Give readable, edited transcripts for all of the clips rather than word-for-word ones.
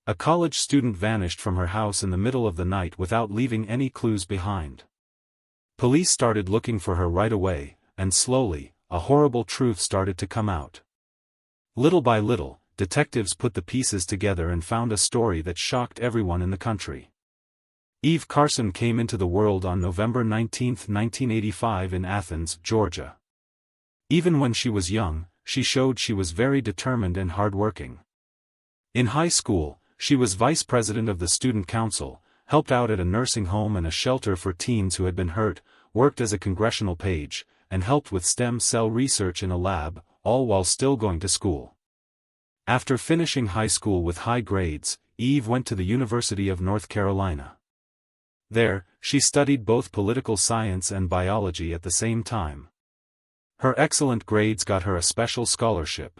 A college student vanished from her house in the middle of the night without leaving any clues behind. Police started looking for her right away, and slowly, a horrible truth started to come out. Little by little, detectives put the pieces together and found a story that shocked everyone in the country. Eve Carson came into the world on November 19, 1985 in Athens, Georgia. Even when she was young, she showed she was very determined and hardworking. In high school, she was vice president of the student council, helped out at a nursing home and a shelter for teens who had been hurt, worked as a congressional page, and helped with stem cell research in a lab, all while still going to school. After finishing high school with high grades, Eve went to the University of North Carolina. There, she studied both political science and biology at the same time. Her excellent grades got her a special scholarship.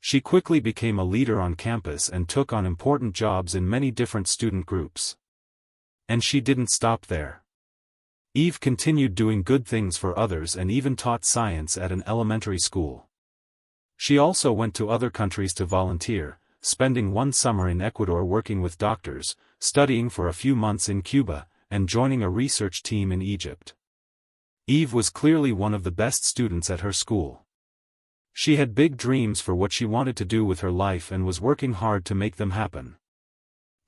She quickly became a leader on campus and took on important jobs in many different student groups. And she didn't stop there. Eve continued doing good things for others and even taught science at an elementary school. She also went to other countries to volunteer, spending one summer in Ecuador working with doctors, studying for a few months in Cuba, and joining a research team in Egypt. Eve was clearly one of the best students at her school. She had big dreams for what she wanted to do with her life and was working hard to make them happen.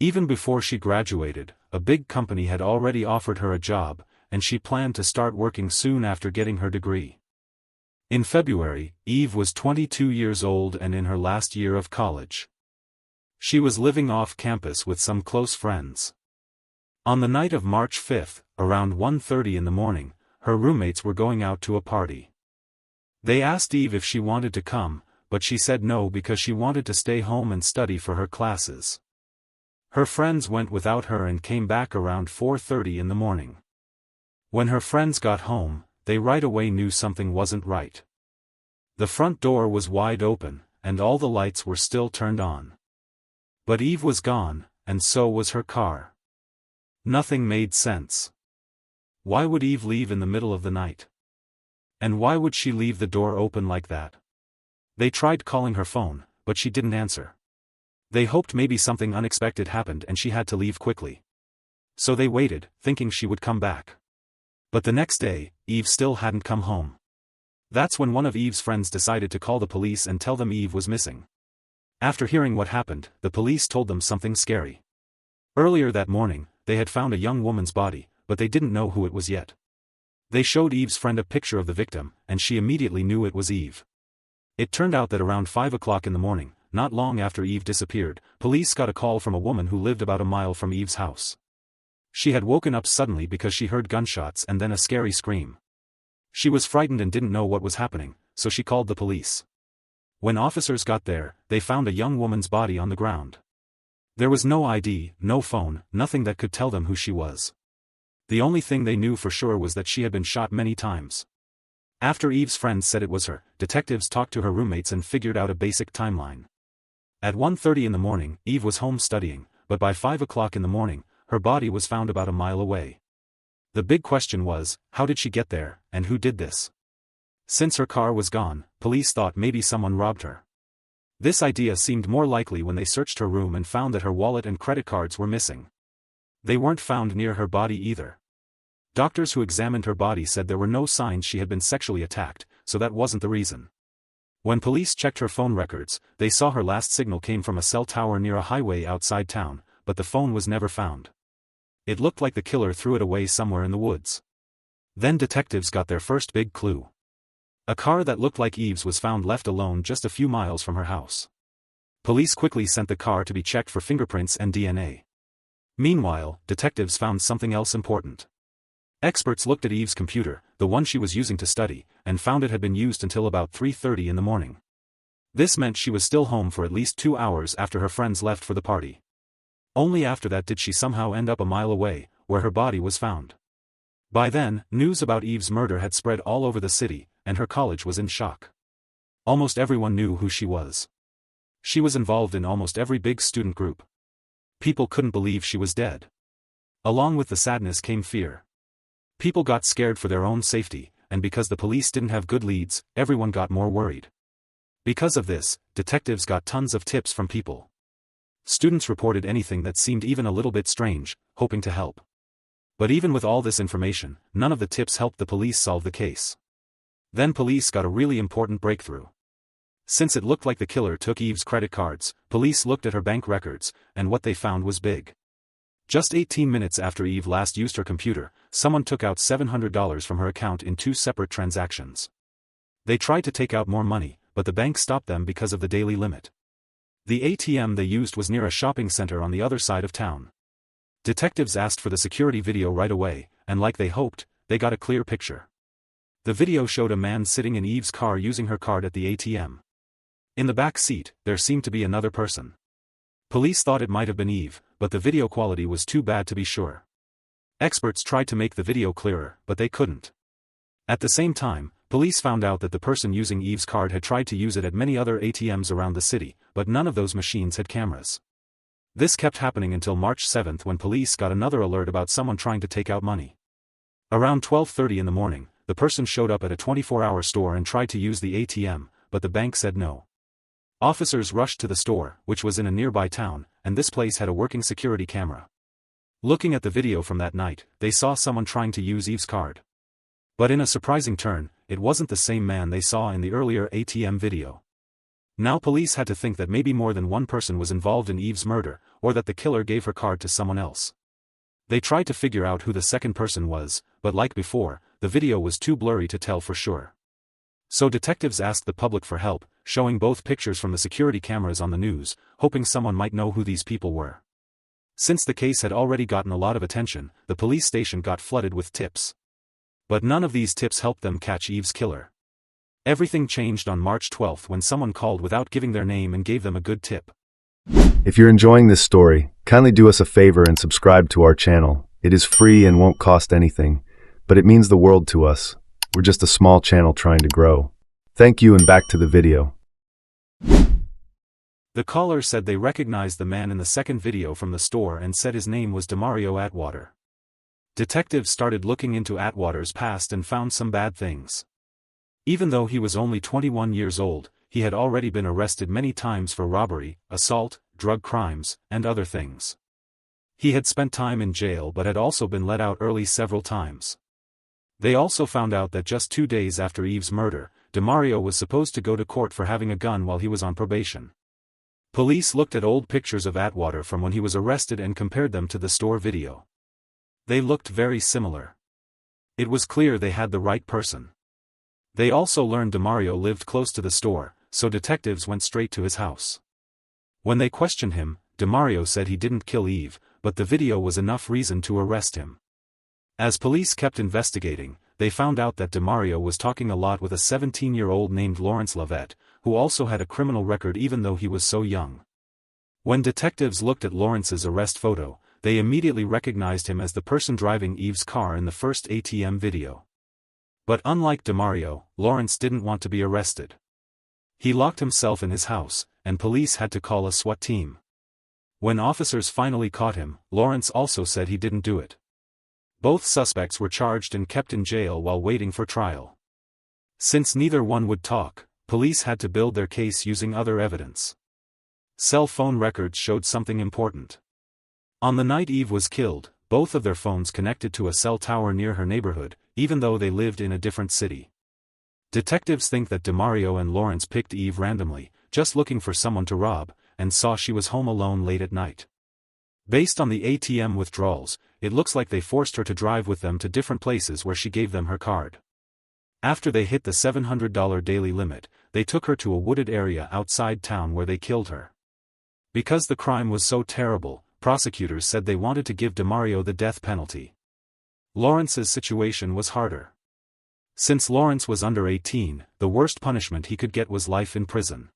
Even before she graduated, a big company had already offered her a job, and she planned to start working soon after getting her degree. In February, Eve was 22 years old and in her last year of college. She was living off campus with some close friends. On the night of March 5, around 1:30 in the morning, her roommates were going out to a party. They asked Eve if she wanted to come, but she said no because she wanted to stay home and study for her classes. Her friends went without her and came back around 4:30 in the morning. When her friends got home, they right away knew something wasn't right. The front door was wide open, and all the lights were still turned on. But Eve was gone, and so was her car. Nothing made sense. Why would Eve leave in the middle of the night? And why would she leave the door open like that? They tried calling her phone, but she didn't answer. They hoped maybe something unexpected happened and she had to leave quickly. So they waited, thinking she would come back. But the next day, Eve still hadn't come home. That's when one of Eve's friends decided to call the police and tell them Eve was missing. After hearing what happened, the police told them something scary. Earlier that morning, they had found a young woman's body, but they didn't know who it was yet. They showed Eve's friend a picture of the victim, and she immediately knew it was Eve. It turned out that around 5 o'clock in the morning, not long after Eve disappeared, police got a call from a woman who lived about a mile from Eve's house. She had woken up suddenly because she heard gunshots and then a scary scream. She was frightened and didn't know what was happening, so she called the police. When officers got there, they found a young woman's body on the ground. There was no ID, no phone, nothing that could tell them who she was. The only thing they knew for sure was that she had been shot many times. After Eve's friends said it was her, detectives talked to her roommates and figured out a basic timeline. At 1:30 in the morning, Eve was home studying, but by 5 o'clock in the morning, her body was found about a mile away. The big question was, how did she get there, and who did this? Since her car was gone, police thought maybe someone robbed her. This idea seemed more likely when they searched her room and found that her wallet and credit cards were missing. They weren't found near her body either. Doctors who examined her body said there were no signs she had been sexually attacked, so that wasn't the reason. When police checked her phone records, they saw her last signal came from a cell tower near a highway outside town, but the phone was never found. It looked like the killer threw it away somewhere in the woods. Then detectives got their first big clue. A car that looked like Eve's was found left alone just a few miles from her house. Police quickly sent the car to be checked for fingerprints and DNA. Meanwhile, detectives found something else important. Experts looked at Eve's computer, the one she was using to study, and found it had been used until about 3:30 in the morning. This meant she was still home for at least 2 hours after her friends left for the party. Only after that did she somehow end up a mile away, where her body was found. By then, news about Eve's murder had spread all over the city, and her college was in shock. Almost everyone knew who she was. She was involved in almost every big student group. People couldn't believe she was dead. Along with the sadness came fear. People got scared for their own safety, and because the police didn't have good leads, everyone got more worried. Because of this, detectives got tons of tips from people. Students reported anything that seemed even a little bit strange, hoping to help. But even with all this information, none of the tips helped the police solve the case. Then police got a really important breakthrough. Since it looked like the killer took Eve's credit cards, police looked at her bank records, and what they found was big. Just 18 minutes after Eve last used her computer, someone took out $700 from her account in 2 separate transactions. They tried to take out more money, but the bank stopped them because of the daily limit. The ATM they used was near a shopping center on the other side of town. Detectives asked for the security video right away, and like they hoped, they got a clear picture. The video showed a man sitting in Eve's car using her card at the ATM. In the back seat, there seemed to be another person. Police thought it might have been Eve, but the video quality was too bad to be sure. Experts tried to make the video clearer, but they couldn't. At the same time, police found out that the person using Eve's card had tried to use it at many other ATMs around the city, but none of those machines had cameras. This kept happening until March 7 when police got another alert about someone trying to take out money. Around 12:30 in the morning, the person showed up at a 24-hour store and tried to use the ATM, but the bank said no. Officers rushed to the store, which was in a nearby town, and this place had a working security camera. Looking at the video from that night, they saw someone trying to use Eve's card. But in a surprising turn, it wasn't the same man they saw in the earlier ATM video. Now police had to think that maybe more than one person was involved in Eve's murder, or that the killer gave her card to someone else. They tried to figure out who the second person was, but like before, the video was too blurry to tell for sure. So detectives asked the public for help, showing both pictures from the security cameras on the news, hoping someone might know who these people were. Since the case had already gotten a lot of attention, the police station got flooded with tips. But none of these tips helped them catch Eve's killer. Everything changed on March 12 when someone called without giving their name and gave them a good tip. If you're enjoying this story, kindly do us a favor and subscribe to our channel. It is free and won't cost anything, but it means the world to us. We're just a small channel trying to grow. Thank you, and back to the video. The caller said they recognized the man in the second video from the store and said his name was Demario Atwater. Detectives started looking into Atwater's past and found some bad things. Even though he was only 21 years old, he had already been arrested many times for robbery, assault, drug crimes, and other things. He had spent time in jail but had also been let out early several times. They also found out that just 2 days after Eve's murder, Demario was supposed to go to court for having a gun while he was on probation. Police looked at old pictures of Atwater from when he was arrested and compared them to the store video. They looked very similar. It was clear they had the right person. They also learned Demario lived close to the store, so detectives went straight to his house. When they questioned him, Demario said he didn't kill Eve, but the video was enough reason to arrest him. As police kept investigating, they found out that Demario was talking a lot with a 17-year-old named Laurence Lovette, who also had a criminal record even though he was so young. When detectives looked at Laurence's arrest photo, they immediately recognized him as the person driving Eve's car in the first ATM video. But unlike Demario, Laurence didn't want to be arrested. He locked himself in his house, and police had to call a SWAT team. When officers finally caught him, Laurence also said he didn't do it. Both suspects were charged and kept in jail while waiting for trial. Since neither one would talk, police had to build their case using other evidence. Cell phone records showed something important. On the night Eve was killed, both of their phones connected to a cell tower near her neighborhood, even though they lived in a different city. Detectives think that Demario and Laurence picked Eve randomly, just looking for someone to rob, and saw she was home alone late at night. Based on the ATM withdrawals, it looks like they forced her to drive with them to different places where she gave them her card. After they hit the $700 daily limit, they took her to a wooded area outside town where they killed her. Because the crime was so terrible, prosecutors said they wanted to give Demario the death penalty. Laurence's situation was harder. Since Laurence was under 18, the worst punishment he could get was life in prison.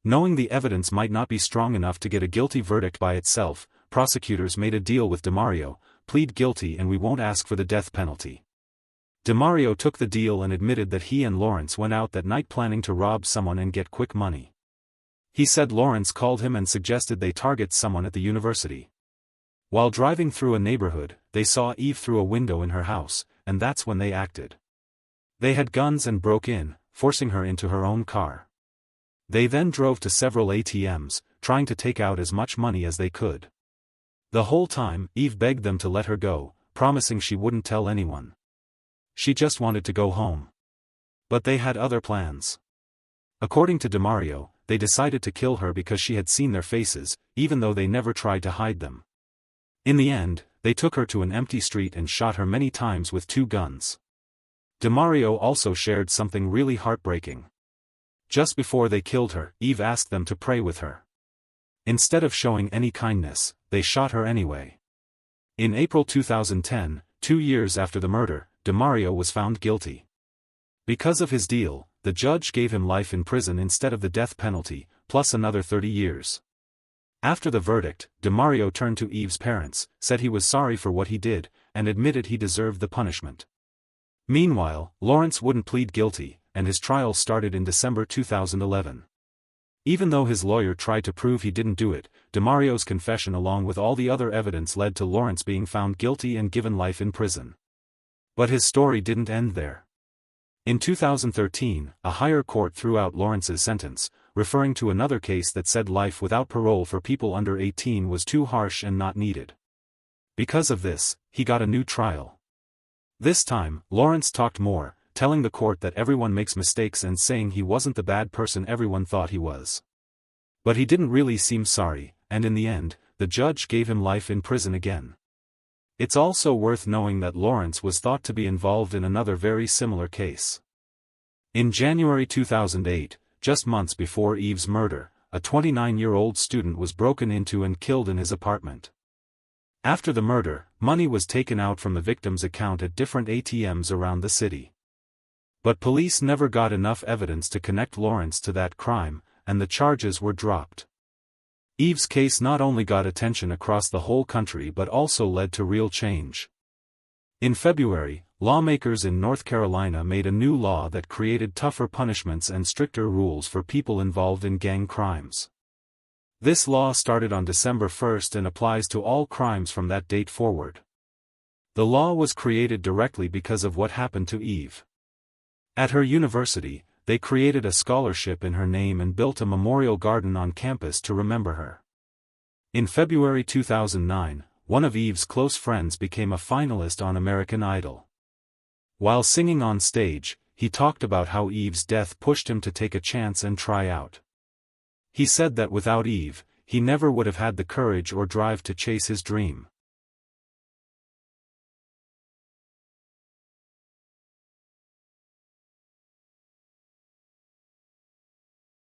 Knowing the evidence might not be strong enough to get a guilty verdict by itself, prosecutors made a deal with Demario: plead guilty and we won't ask for the death penalty. Demario took the deal and admitted that he and Laurence went out that night planning to rob someone and get quick money. He said Laurence called him and suggested they target someone at the university. While driving through a neighborhood, they saw Eve through a window in her house, and that's when they acted. They had guns and broke in, forcing her into her own car. They then drove to several ATMs, trying to take out as much money as they could. The whole time, Eve begged them to let her go, promising she wouldn't tell anyone. She just wanted to go home. But they had other plans. According to Demario, they decided to kill her because she had seen their faces, even though they never tried to hide them. In the end, they took her to an empty street and shot her many times with 2 guns. Demario also shared something really heartbreaking. Just before they killed her, Eve asked them to pray with her. Instead of showing any kindness, they shot her anyway. In April 2010, 2 years after the murder, Demario was found guilty. Because of his deal, the judge gave him life in prison instead of the death penalty, plus another 30 years. After the verdict, Demario turned to Eve's parents, said he was sorry for what he did, and admitted he deserved the punishment. Meanwhile, Laurence wouldn't plead guilty, and his trial started in December 2011. Even though his lawyer tried to prove he didn't do it, Demario's confession along with all the other evidence led to Laurence being found guilty and given life in prison. But his story didn't end there. In 2013, a higher court threw out Laurence's sentence, referring to another case that said life without parole for people under 18 was too harsh and not needed. Because of this, he got a new trial. This time, Laurence talked more, telling the court that everyone makes mistakes and saying he wasn't the bad person everyone thought he was. But he didn't really seem sorry, and in the end, the judge gave him life in prison again. It's also worth knowing that Laurence was thought to be involved in another very similar case. In January 2008, just months before Eve's murder, a 29-year-old student was broken into and killed in his apartment. After the murder, money was taken out from the victim's account at different ATMs around the city. But police never got enough evidence to connect Laurence to that crime, and the charges were dropped. Eve's case not only got attention across the whole country but also led to real change. In February, lawmakers in North Carolina made a new law that created tougher punishments and stricter rules for people involved in gang crimes. This law started on December 1st and applies to all crimes from that date forward. The law was created directly because of what happened to Eve. At her university, they created a scholarship in her name and built a memorial garden on campus to remember her. In February 2009, one of Eve's close friends became a finalist on American Idol. While singing on stage, he talked about how Eve's death pushed him to take a chance and try out. He said that without Eve, he never would have had the courage or drive to chase his dream.